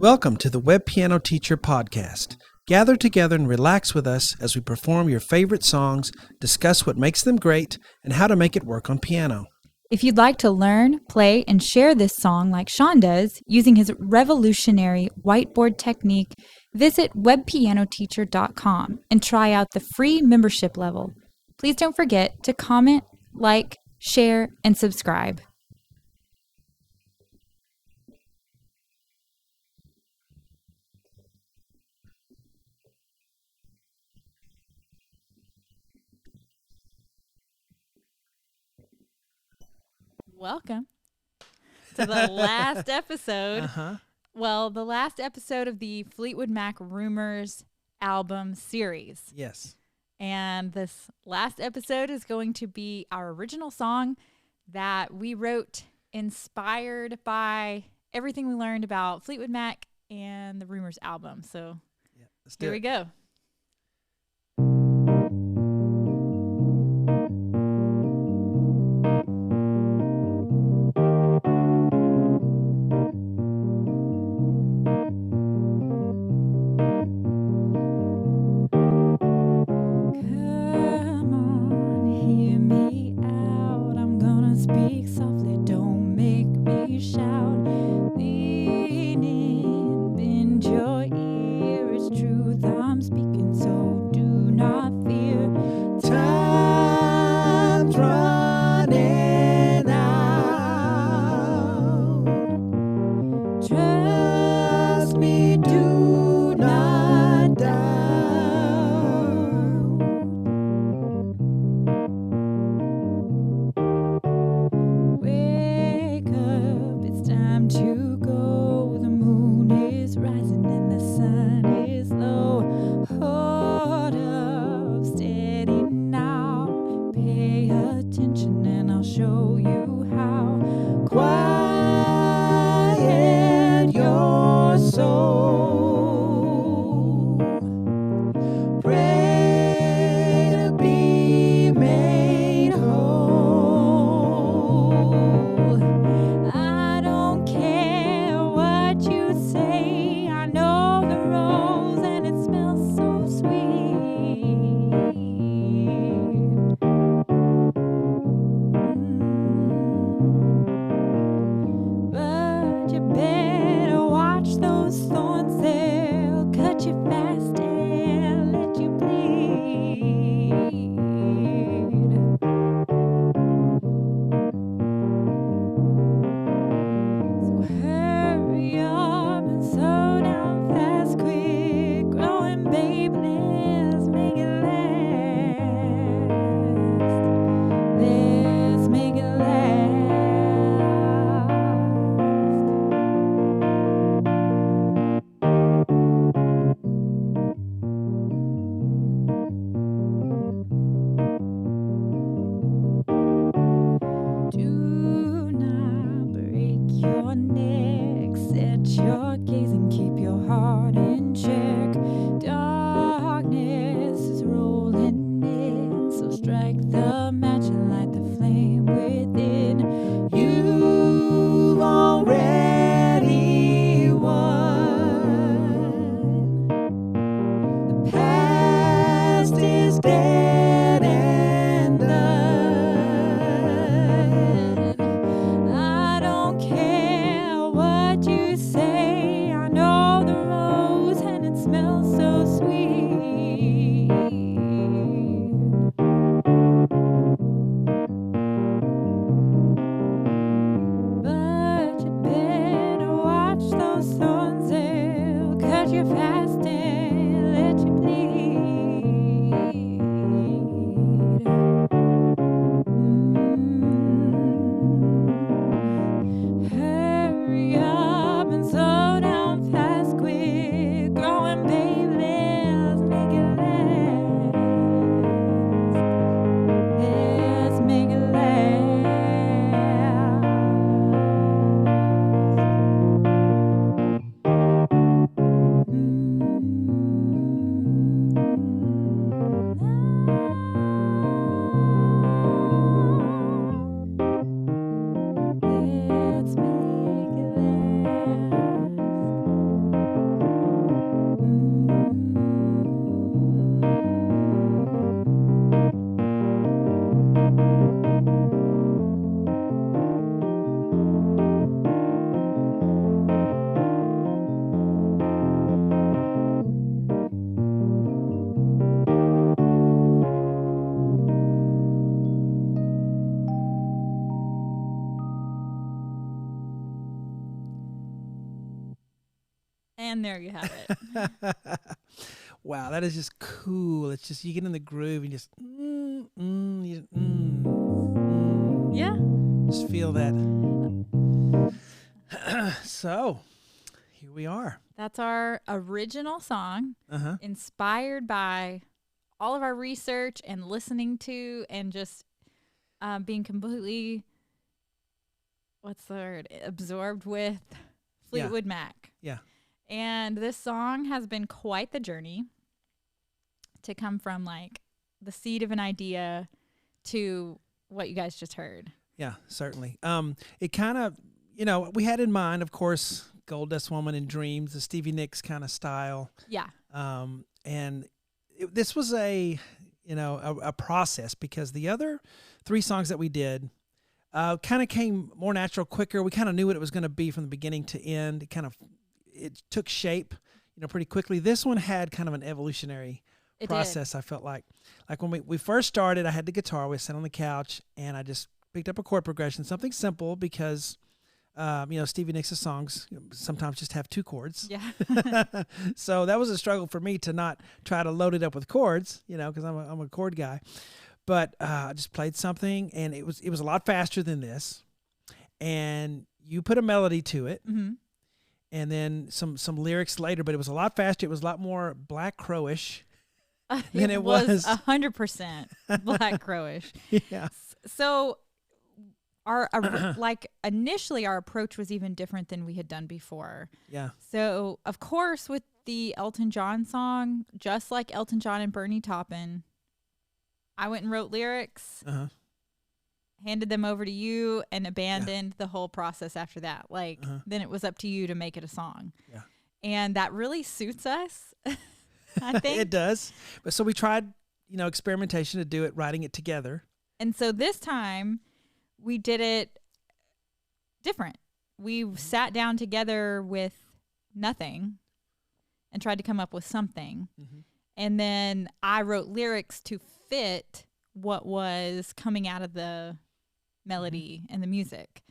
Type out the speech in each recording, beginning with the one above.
Welcome to the Web Piano Teacher Podcast. Gather together and relax with us as we perform your favorite songs, discuss what makes them great, and how to make it work on piano. If you'd like to learn, play, and share this song like Shawn does using his revolutionary whiteboard technique, visit webpianoteacher.com and try out the free membership level. Please don't forget to comment, like, share, and subscribe. Welcome to the last episode. Well, the last episode of the Fleetwood Mack Rumours album series. Yes. And this last episode is going to be our original song that we wrote inspired by everything we learned about Fleetwood Mac and the Rumours album. So here we go. Speak softly, don't make me shout. Lean in, bend your ear. It's truth I'm speaking, so do not fear. Time's running out. Trust me, do not doubt. To go, the moon is rising and the sun is low. Hold up, steady now. Pay attention and I'll show you how. Quiet your soul. Pray to be made whole. Say And there you have it. Wow, that is just cool. It's just you get in the groove and just Yeah. just feel that. So, here we are. That's our original song, inspired by all of our research and listening to and just being completely, what's the word, absorbed with Fleetwood Mac. Yeah. And this song has been quite the journey to come from like the seed of an idea to what you guys just heard. Yeah, certainly. It kind of, we had in mind, of course, Gold Dust Woman and Dreams, the Stevie Nicks kind of style. Yeah. And this was a process because the other 3 songs that we did kind of came more natural, quicker. We kind of knew what it was going to be from the beginning to end. It took shape, pretty quickly. This one had kind of an evolutionary process. I felt like when we first started, I had the guitar. We sat on the couch and I just picked up a chord progression, something simple because, Stevie Nicks' songs sometimes just have 2 chords. Yeah. So that was a struggle for me to not try to load it up with chords, because I'm a chord guy. But I just played something and it was a lot faster than this. And you put a melody to it. Mm-hmm. And then some lyrics later, but it was a lot faster. It was a lot more Black Crowish than it was 100% Black Crowish. Yeah. So initially our approach was even different than we had done before. Yeah. So of course with the Elton John song, just like Elton John and Bernie Taupin, I went and wrote lyrics. Handed them over to you and abandoned the whole process after that. Then it was up to you to make it a song. Yeah. And that really suits us, I think. It does. But so we tried, experimentation to do it, writing it together. And so this time we did it different. We sat down together with nothing and tried to come up with something. Mm-hmm. And then I wrote lyrics to fit what was coming out of the melody and the music,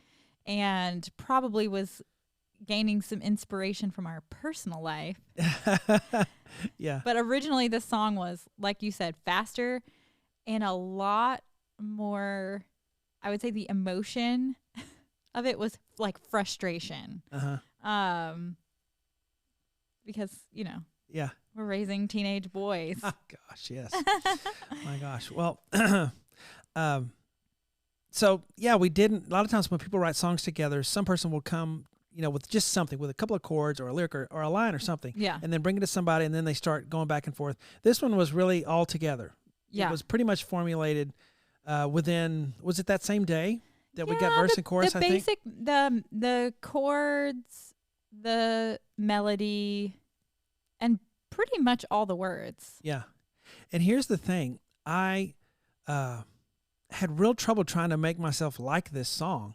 and probably was gaining some inspiration from our personal life. Yeah. But originally this song was, like you said, faster and a lot more, I would say the emotion of it was like frustration. Because, yeah, we're raising teenage boys. Oh, gosh, yes. My gosh. Well, so yeah, we didn't. A lot of times when people write songs together, some person will come, with just something, with a couple of chords or a lyric or a line or something, and then bring it to somebody, and then they start going back and forth. This one was really all together. Yeah, it was pretty much formulated within. Was it that same day that we got verse and chorus? I think the chords, the melody, and pretty much all the words. Yeah. And here's the thing. I had real trouble trying to make myself like this song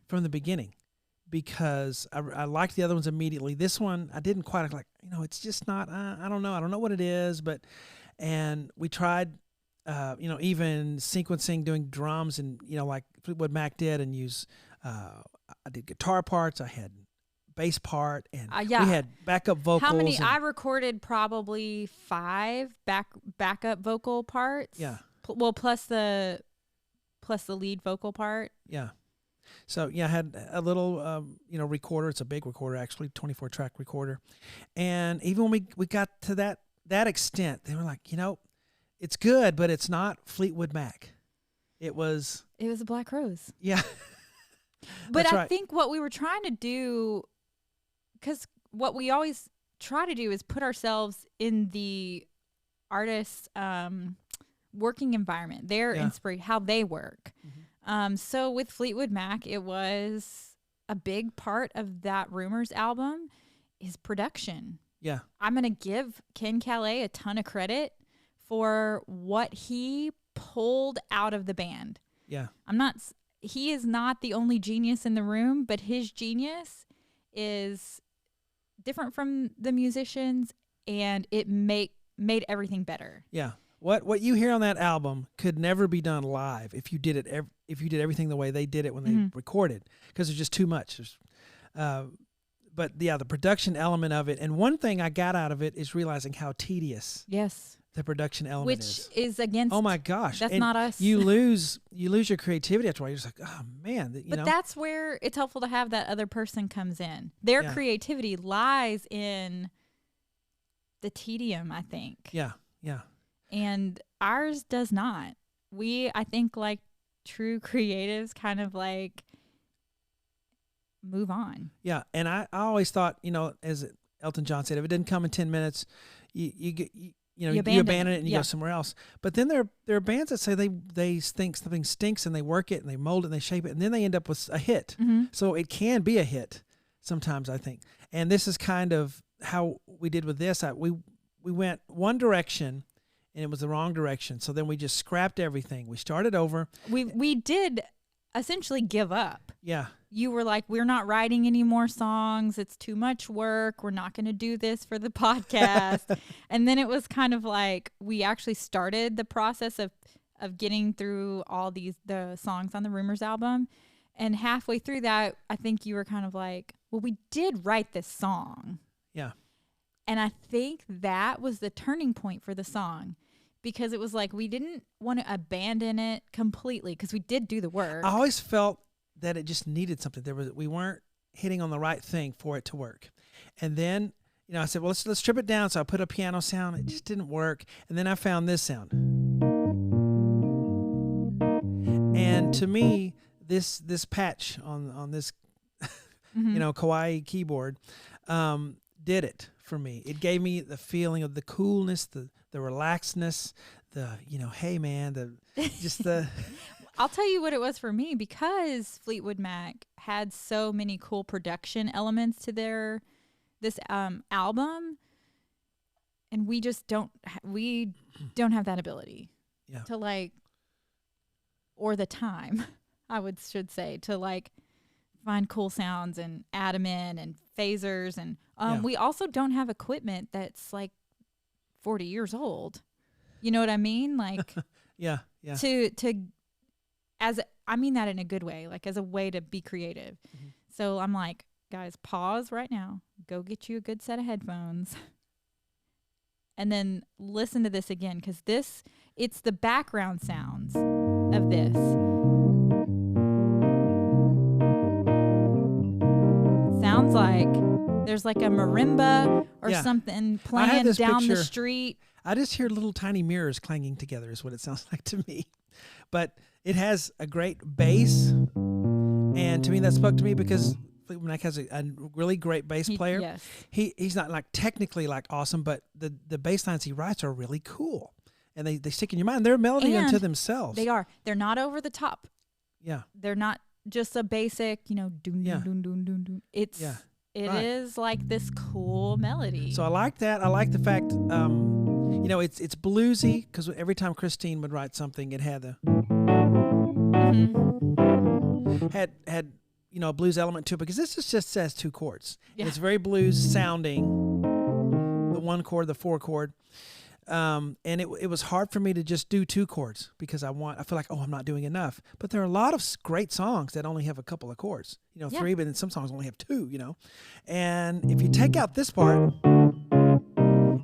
from the beginning because I liked the other ones immediately. This one, I didn't quite like, it's just not, I don't know. I don't know what it is, and we tried, even sequencing, doing drums and, like Fleetwood Mac did and use, I did guitar parts. I had bass part and we had backup vocals. How many? I recorded probably 5 backup vocal parts. Yeah. Plus the lead vocal part. Yeah. So I had a little recorder. It's a big recorder actually, 24-track recorder. And even when we got to that extent, they were like, it's good, but it's not Fleetwood Mac. It was a Black Rose. Yeah. But I think what we were trying to do, because what we always try to do is put ourselves in the artist's working environment, their inspiration, how they work. Mm-hmm. So with Fleetwood Mac, it was a big part of that Rumours album is production. Yeah. I'm going to give Ken Calais a ton of credit for what he pulled out of the band. Yeah. He is not the only genius in the room, but his genius is different from the musicians, and it made everything better. Yeah. What you hear on that album could never be done live if you did it if you did everything the way they did it when they recorded, because there's just too much. but yeah, the production element of it. And one thing I got out of it is realizing how tedious Yes. the production element Which is. is against. Oh my gosh, That's and not us. You lose your creativity after a while. You're just like, oh man, But that's where it's helpful to have that other person comes in. Their Yeah. creativity lies in the tedium, I think. Yeah, yeah, And ours does not. I think like true creatives kind of like move on. yeah. And I always thought, as Elton John said, if it didn't come in 10 minutes, you abandon it and you go somewhere else. But then there are bands that say they think something stinks and they work it and they mold it and they shape it and then they end up with a hit. Mm-hmm. So it can be a hit sometimes, I think. And this is kind of how we did with this. We went one direction and it was the wrong direction. So then we just scrapped everything. We started over. We did essentially give up. Yeah. You were like, we're not writing any more songs. It's too much work. We're not going to do this for the podcast. And then it was kind of like we actually started the process of getting through all the songs on the Rumours album. And halfway through that, I think you were kind of like, well, we did write this song. Yeah. And I think that was the turning point for the song. Because it was like we didn't want to abandon it completely because we did do the work. I always felt that it just needed something. We weren't hitting on the right thing for it to work. And then, I said, well, let's strip it down. So I put a piano sound. It just didn't work. And then I found this sound. And to me, this patch on this, Mm-hmm. kawaii keyboard, did it for me. It gave me the feeling of the coolness, the relaxedness, hey man, I'll tell you what it was for me because Fleetwood Mac had so many cool production elements to this album, and we just don't have that ability to or the time should say to find cool sounds and add them in and phasers and we also don't have equipment that's 40 years old. You know what I mean? Yeah. I mean that in a good way, as a way to be creative. Mm-hmm. So I'm like, guys, pause right now. Go get you a good set of headphones. And then listen to this again, because it's the background sounds of this. Sounds like there's a marimba or something playing down the street. I just hear little tiny mirrors clanging together is what it sounds like to me. But it has a great bass. And to me, that spoke to me because Fleetwood Mac has a really great bass player. Yes. He's not technically awesome, but the bass lines he writes are really cool. And they stick in your mind. They're a melody unto themselves. They are. They're not over the top. Yeah. They're not just a basic, doon, doon, doon, doon, doon, doon. It is this cool melody. So I like that. I like the fact, it's bluesy because every time Christine would write something, it had had a blues element to it because this just says two chords. Yeah. It's very blues sounding, the one chord, the four chord. And it was hard for me to just do two chords because I feel like, I'm not doing enough. But there are a lot of great songs that only have a couple of chords, three, but then some songs only have two, And if you take out this part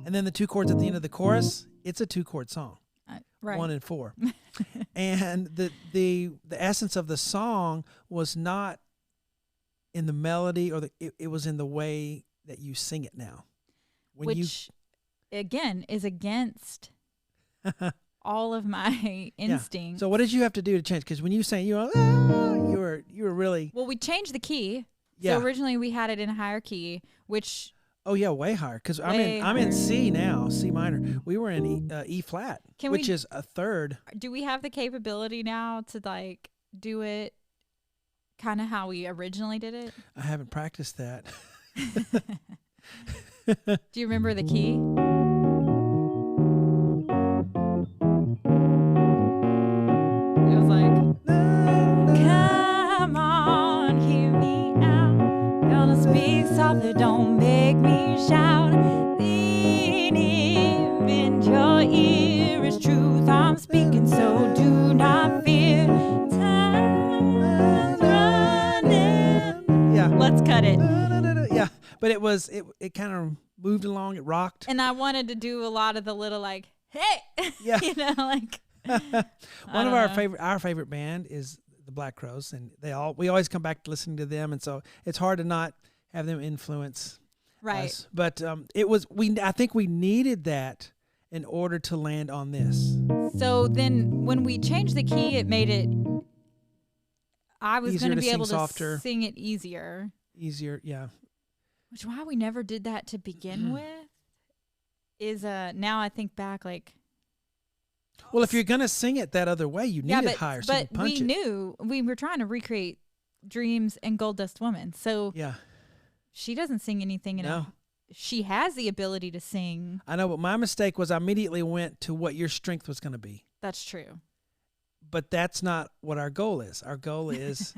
and then the two chords at the end of the chorus, it's a 2-chord song, right. 1 and 4. And the essence of the song was not in the melody it was in the way that you sing it now. Again, is against all of my instincts. So what did you have to do to change? Because when you sang, you were really... Well, we changed the key. Yeah. So originally we had it in a higher key, which... Oh, yeah, way higher. Because I'm in C now, C minor. We were in E flat, which is a third. Do we have the capability now to do it kind of how we originally did it? I haven't practiced that. Do you remember the key? It was come on, hear me out. Gonna speak softly, don't make me shout. Lean in your ear is truth I'm speaking, so do not fear. Time's running. Yeah. Let's cut it. Yeah, but it kind of moved along. It rocked. And I wanted to do a lot of the little like, hey, Yeah. like. One of our favorite band is the Black Crowes, and we always come back to listening to them, and so it's hard to not have them influence us. But I think we needed that in order to land on this. So then when we changed the key, it made it, I was going to be able to sing it easier. Easier, yeah. Which why we never did that to begin with is now I think back like. Well, if you're going to sing it that other way, you need it higher so you can punch it. But we knew we were trying to recreate Dreams and Gold Dust Woman. So yeah. She doesn't sing anything at all. She has the ability to sing. I know, but my mistake was I immediately went to what your strength was going to be. That's true. But that's not what our goal is. Our goal is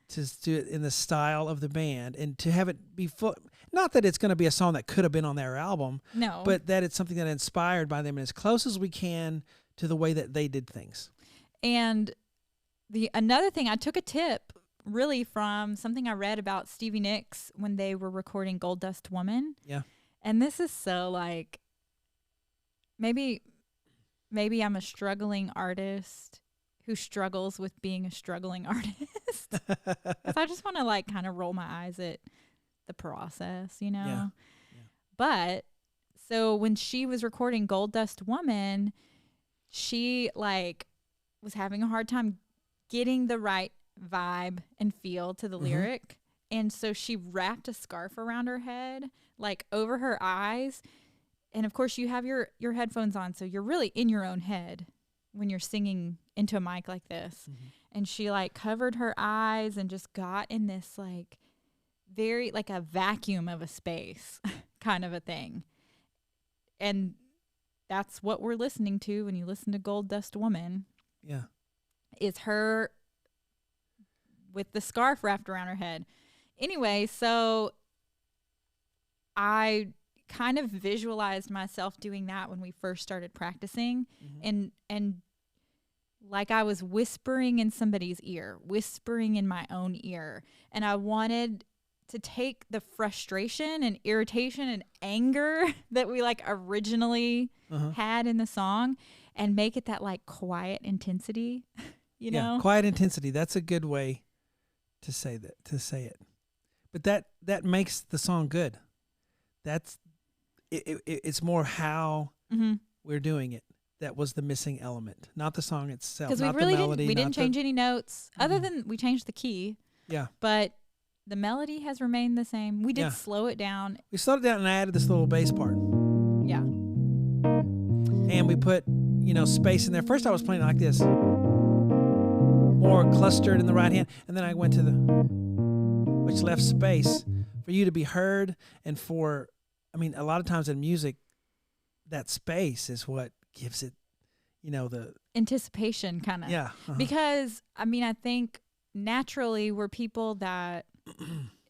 to do it in the style of the band and to have it be full. Not that it's going to be a song that could have been on their album. No. But that it's something that inspired by them and as close as we can to the way that they did things. And another thing, I took a tip really from something I read about Stevie Nicks when they were recording Gold Dust Woman. Yeah. And this is so like, maybe I'm a struggling artist who struggles with being a struggling artist. Because I just want to like kind of roll my eyes at the process, you know? Yeah. But so when she was recording Gold Dust Woman, she like was having a hard time getting the right vibe and feel to the lyric. And so she wrapped a scarf around her head, like over her eyes. And of course you have your headphones on, so you're really in your own head when you're singing into a mic like this. And she like covered her eyes and just got in this like very like a vacuum of a space kind of a thing. And that's what we're listening to when you listen to Gold Dust Woman. Yeah. Is her with the scarf wrapped around her head. Anyway, so I kind of visualized myself doing that when we first started practicing. And like I was whispering in somebody's ear, whispering in my own ear. And I wanted to take the frustration and irritation and anger that we like originally had in the song and make it that like quiet intensity, you know? Quiet intensity. That's a good way to say it. But that makes the song good. That's it's more how we're doing it. That was the missing element, not the song itself, not we really the melody. We didn't change any notes other than we changed the key. Yeah. But the melody has remained the same. We did slow it down. We slowed it down and added this little bass part. Yeah. And we put, space in there. First I was playing it like this. More clustered in the right hand. And then I went to which left space for you to be heard and a lot of times in music, that space is what gives it, the anticipation kind of. Yeah. Because, I think naturally we're people that,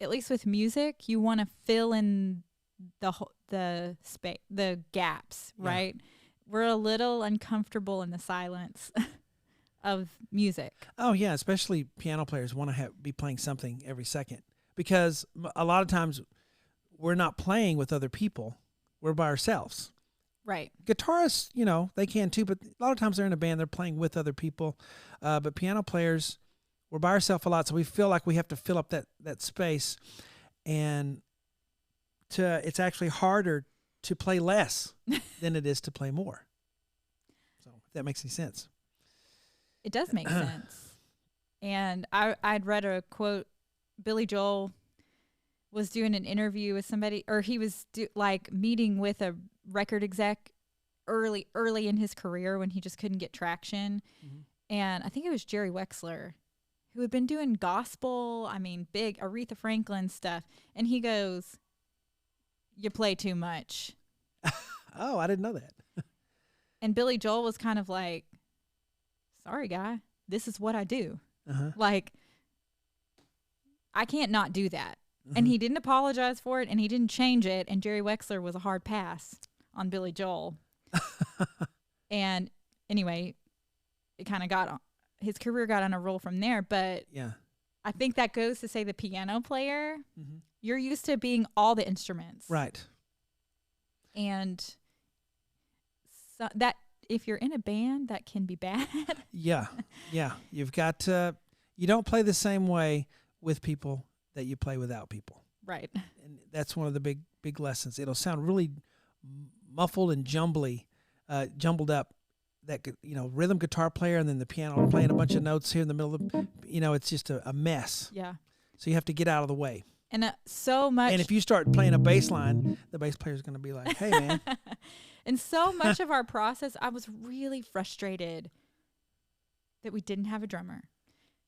at least with music, you want to fill in the space, the gaps, right? We're a little uncomfortable in the silence of music. Oh yeah, especially piano players want to be playing something every second because a lot of times we're not playing with other people; we're by ourselves. Right. Guitarists, they can too, but a lot of times they're in a band; they're playing with other people. But piano players, we're by ourselves a lot, so we feel like we have to fill up that space, and it's actually harder to play less than it is to play more. So if that makes any sense. It does make sense. And I'd read a quote. Billy Joel was doing an interview with somebody, or he was meeting with a record exec early in his career when he just couldn't get traction. And I think it was Jerry Wexler who had been doing gospel, big Aretha Franklin stuff. And he goes, "You play too much." Oh, I didn't know that. And Billy Joel was kind of like, "Sorry, guy, this is what I do." Like, I can't not do that. And he didn't apologize for it, and he didn't change it. And Jerry Wexler was a hard pass on Billy Joel. And anyway, it kind of his career got on a roll from there. But yeah, I think that goes to say the piano player, you're used to being all the instruments. Right. And so that if you're in a band, that can be bad. Yeah. Yeah. You've got to, you don't play the same way with people that you play without people. Right. And that's one of the big lessons. It'll sound really muffled and jumbled up. That rhythm guitar player and then the piano playing a bunch of notes here in the middle of it's just a mess. Yeah. So you have to get out of the way. And so much. And if you start playing a bass line, the bass player is going to be like, "Hey, man." And so much of our process, I was really frustrated that we didn't have a drummer,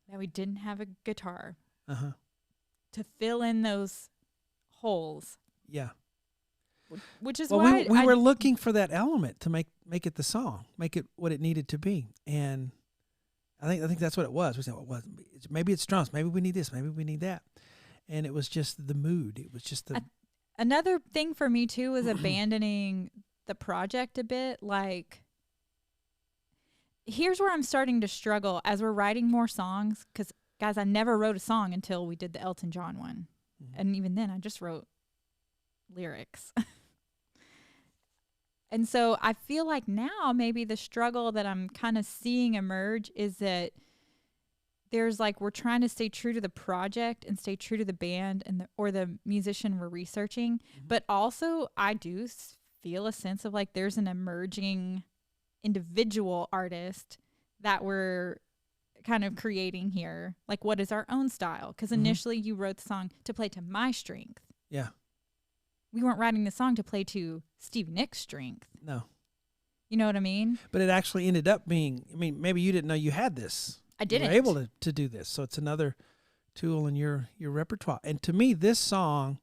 that we didn't have a guitar to fill in those holes. Yeah. Which is well, why we were looking for that element to make it the song, make it what it needed to be, and I think that's what it was. We said, well, maybe it's drums, maybe we need this, maybe we need that, and it was just the mood. It was just the. Another thing for me too was abandoning the project a bit. Like, here's where I'm starting to struggle as we're writing more songs, because guys, I never wrote a song until we did the Elton John one, and even then, I just wrote lyrics. And so I feel like now maybe the struggle that I'm kind of seeing emerge is that there's like, we're trying to stay true to the project and stay true to the band and or the musician we're researching. But also I do feel a sense of like there's an emerging individual artist that we're kind of creating here. Like, what is our own style? Because initially you wrote the song to play to my strength. Yeah. We weren't writing the song to play to Steve Nicks' strength. No. You know what I mean? But it actually ended up being, maybe you didn't know you had this. I didn't. You were able to do this. So it's another tool in your repertoire. And to me, this song,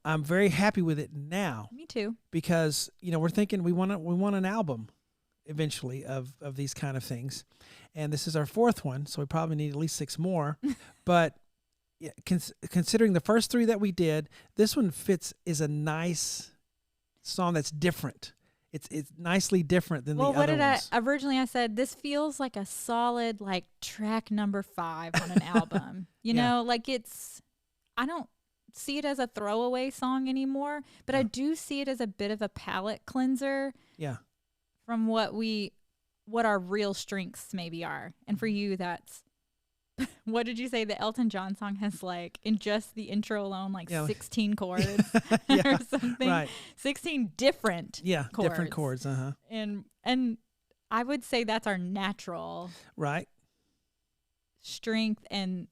I'm very happy with it now. Me too. Because, we're thinking we want an album eventually of these kind of things. And this is our fourth one, so we probably need at least 6 more. But yeah, considering the first 3 that we did, this one is a nice song that's different. It's nicely different than the other ones. Well, what did originally I said, this feels like a solid like track number 5 on an album. You know, like I don't see it as a throwaway song anymore, but I do see it as a bit of a palate cleanser. Yeah. From what our real strengths maybe are. And for you, that's what did you say? The Elton John song has like, in just the intro alone, like 16 chords or something. Right. 16 different chords. Different chords. And I would say that's our natural strength and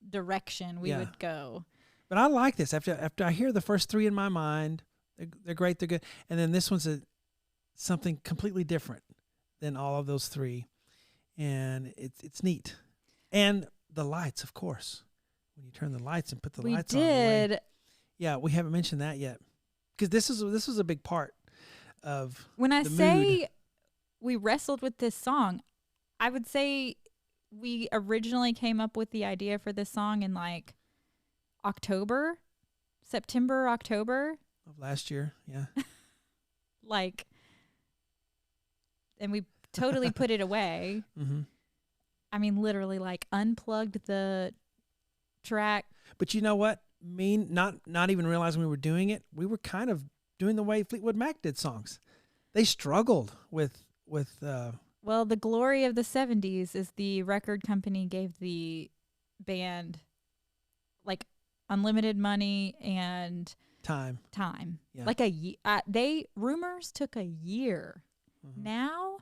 direction we would go. But I like this. After I hear the first 3 in my mind, they're great, they're good. And then this one's something completely different than all of those 3. And it's neat. And the lights, of course. When you turn the lights and put the lights on. We did. Yeah, we haven't mentioned that yet. Because this was a big part of when I the say mood. We wrestled with this song, I would say we originally came up with the idea for this song in like September, October. Of last year, yeah. And we totally put it away. I mean, literally, like, unplugged the track. But you know what? Not even realizing we were doing it, we were kind of doing the way Fleetwood Mac did songs. They struggled with. Well, the glory of the 70s is the record company gave the band, like, unlimited money and time. Yeah. Like Rumours took a year. Now.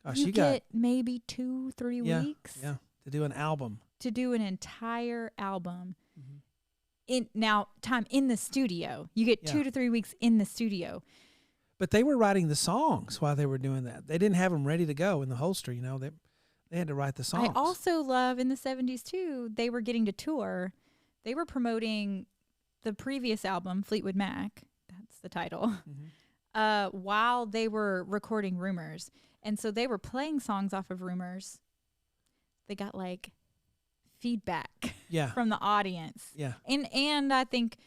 Gosh, you get maybe 2-3 weeks. Yeah, to do an album. To do an entire album. Time in the studio. You get 2 to 3 weeks in the studio. But they were writing the songs while they were doing that. They didn't have them ready to go in the holster, They had to write the songs. I also love, in the 70s too, they were getting to tour. They were promoting the previous album, Fleetwood Mac. That's the title. While they were recording Rumours. And so they were playing songs off of Rumours. They got like feedback from the audience. Yeah. And I think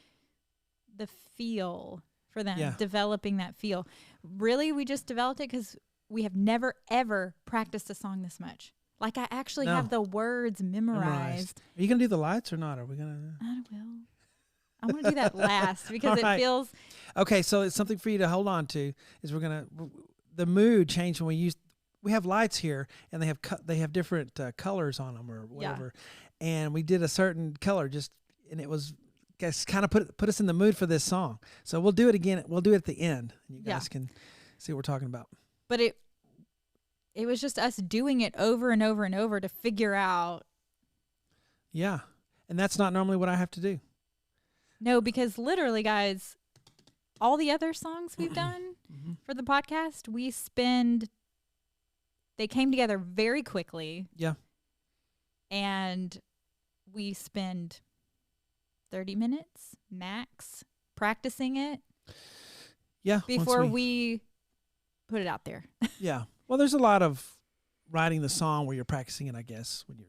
the feel for them, developing that feel. Really, we just developed it because we have never, ever practiced a song this much. Like, I actually have the words memorized. Are you going to do the lights or not? Are we going to? I will. I want to do that last because All right. it feels. Okay, so it's something for you to hold on to. Is the mood changed when we have lights here, and they have different colors on them or whatever, and we did a certain color and it was guys kind of put us in the mood for this song. So we'll do it again. We'll do it at the end, and you guys can see what we're talking about. But it was just us doing it over and over and over to figure out. Yeah, and that's not normally what I have to do. No, because literally, guys, all the other songs we've done for the podcast, they came together very quickly. Yeah. And we spend 30 minutes max practicing it. Yeah. Before we put it out there. Yeah. Well, there's a lot of writing the song where you're practicing it, I guess, when you're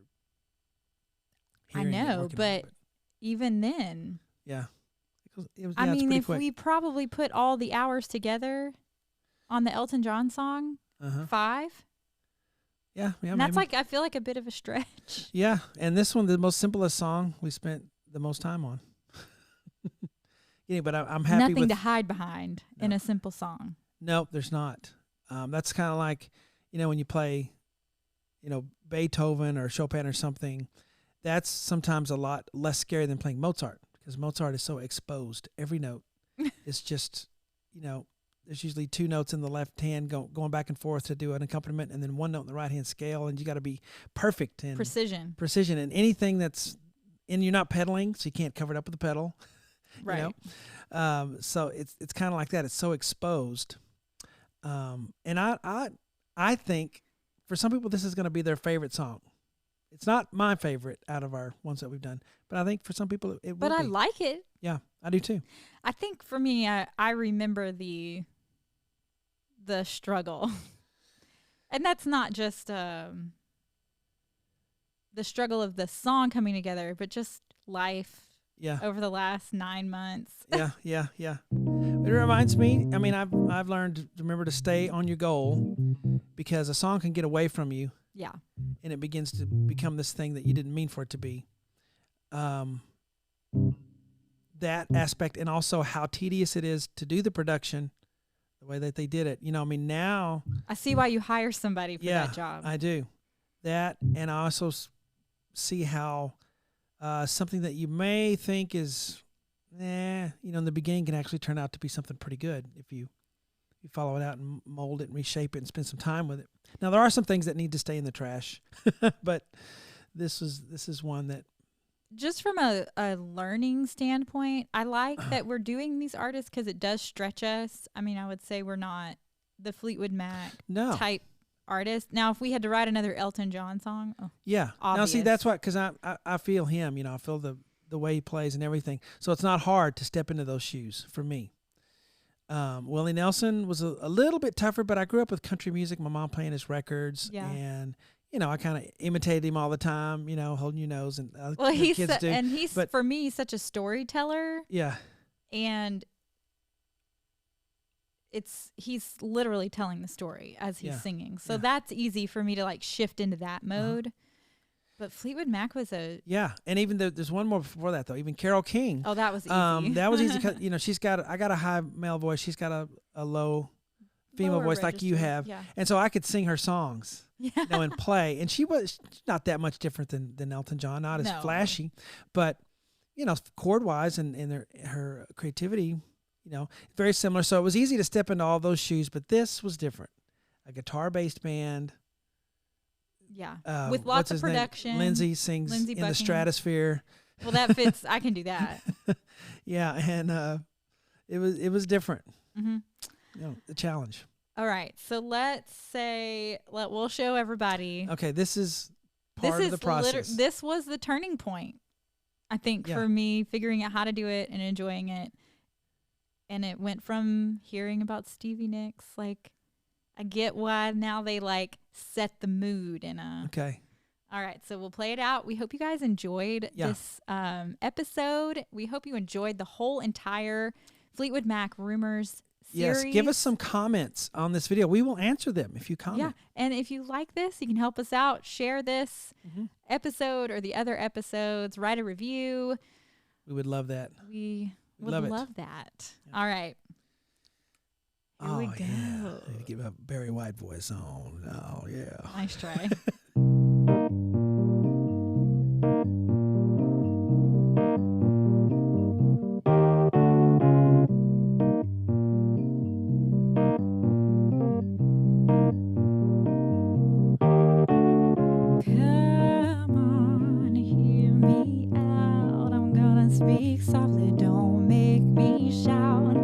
hearing it, working on it, but even then. Yeah. I mean, if quick. we probably put all the hours together on the Elton John song, 5. Yeah. And that's I feel like a bit of a stretch. Yeah. And this one, the most simplest song we spent the most time on. Yeah, but I'm happy Nothing with to hide behind in a simple song. Nope, there's not. That's kind of like, when you play, Beethoven or Chopin or something, that's sometimes a lot less scary than playing Mozart, because Mozart is so exposed. Every note is just, there's usually 2 notes in the left hand going back and forth to do an accompaniment, and then 1 note in the right hand scale, and you got to be perfect and precision and anything and you're not pedaling, so you can't cover it up with a pedal. Right. So it's kind of like that. It's so exposed. And I think for some people this is going to be their favorite song. It's not my favorite out of our ones that we've done, but I think for some people it will But be. I like it. Yeah, I do too. I think for me, I remember the struggle. And that's not just the struggle of the song coming together, but just life. Yeah. Over the last 9 months. Yeah. It reminds me, I've learned to remember to stay on your goal, because a song can get away from you. Yeah. And it begins to become this thing that you didn't mean for it to be. That aspect, and also how tedious it is to do the production the way that they did it. Now I see why you hire somebody for that job. I do. That, and I also see how something that you may think is, in the beginning can actually turn out to be something pretty good if you follow it out and mold it and reshape it and spend some time with it. Now, there are some things that need to stay in the trash, but this is one that. Just from a learning standpoint, I like that we're doing these artists because it does stretch us. I mean, I would say we're not the Fleetwood Mac type artist. Now, if we had to write another Elton John song, yeah. Obvious. Now, see, that's what, because I feel him. I feel the way he plays and everything. So it's not hard to step into those shoes for me. Willie Nelson was a little bit tougher, but I grew up with country music. My mom playing his records, and I kind of imitated him all the time. Holding your nose, and he's kids do. And for me, he's such a storyteller. Yeah, and he's literally telling the story as he's singing. So that's easy for me to shift into that mode. But Fleetwood Mac was and even there's one more before that though. Even Carole King. Oh, that was easy. That was easy because I got a high male voice. She's got a low female voice like you have, and so I could sing her songs, and play. And she was not that much different than Elton John. Not as flashy, but chord wise and her creativity. Very similar. So it was easy to step into all those shoes, but this was different. A guitar-based band. Yeah. With lots of production. Lindsay sings in the stratosphere. Well, that fits. I can do that. Yeah. And it was different. Mm-hmm. The challenge. All right. So we'll show everybody. Okay. This is part of the process. This was the turning point, I think, for me figuring out how to do it and enjoying it. And it went from hearing about Stevie Nicks, I get why now they set the mood in a. Okay. All right, so we'll play it out. We hope you guys enjoyed this episode. We hope you enjoyed the whole entire Fleetwood Mac Rumours series. Yes, give us some comments on this video. We will answer them if you comment. Yeah, and if you like this, you can help us out. Share this episode or the other episodes. Write a review. We would love that. We would love love, it. that. All right. Here we go. Yeah. Need to get my Barry White voice on. Oh, yeah. Nice try. Come on, hear me out. I'm gonna speak softly, don't make me shout.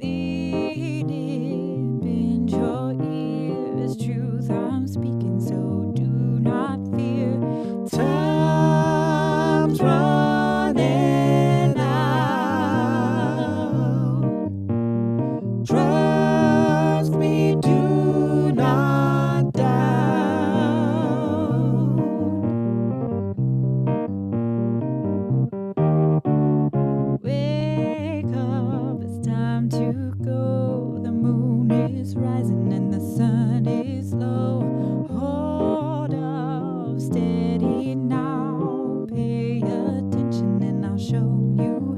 Lead it, bend your ears. Truth I'm speaking, so do not fear. Time's running out. Trust me, do not doubt. Wake up, it's time to go. The moon is rising and the sun is low. Hold up, steady now. Pay attention and I'll show you